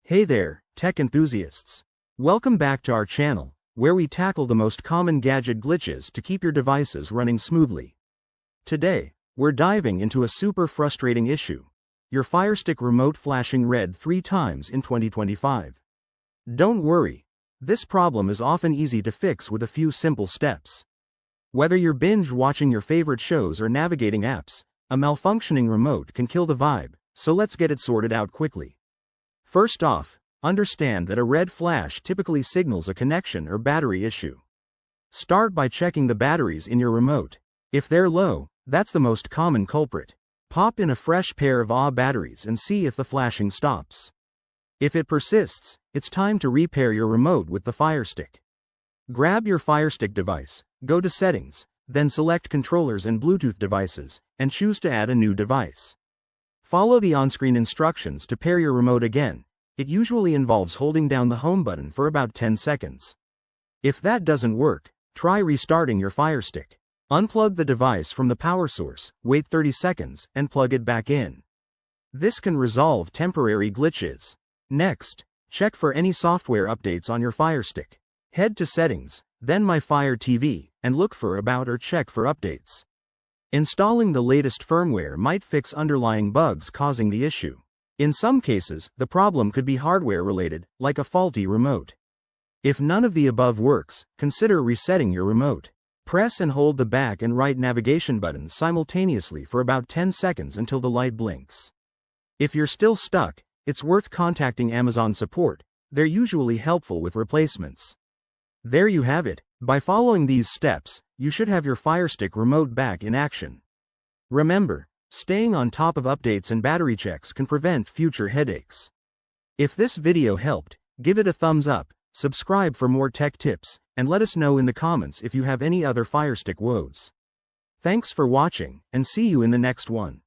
Hey there, tech enthusiasts. Welcome back to our channel, where we tackle the most common gadget glitches to keep your devices running smoothly. Today, we're diving into a super frustrating issue: your Firestick remote flashing red 3 times in 2025. Don't worry, this problem is often easy to fix with a few simple steps. Whether you're binge watching your favorite shows or navigating apps, a malfunctioning remote can kill the vibe, so let's get it sorted out quickly. First off, understand that a red flash typically signals a connection or battery issue. Start by checking the batteries in your remote. If they're low, that's the most common culprit. Pop in a fresh pair of AA batteries and see if the flashing stops. If it persists, it's time to repair your remote with the Firestick. Grab your Firestick device, go to Settings, then select Controllers and Bluetooth devices, and choose to add a new device. Follow the on-screen instructions to pair your remote again. It usually involves holding down the home button for about 10 seconds. If that doesn't work, try restarting your Firestick. Unplug the device from the power source, wait 30 seconds, and plug it back in. This can resolve temporary glitches. Next, check for any software updates on your Firestick. Head to Settings, then My Fire TV, and look for About or check for updates. Installing the latest firmware might fix underlying bugs causing the issue. In some cases, the problem could be hardware-related, like a faulty remote. If none of the above works, consider resetting your remote. Press and hold the back and right navigation buttons simultaneously for about 10 seconds until the light blinks. If you're still stuck, it's worth contacting Amazon support. They're usually helpful with replacements. There you have it. By following these steps, you should have your Firestick remote back in action. Remember, staying on top of updates and battery checks can prevent future headaches. If this video helped, give it a thumbs up, subscribe for more tech tips, and let us know in the comments if you have any other Firestick woes. Thanks for watching, and see you in the next one.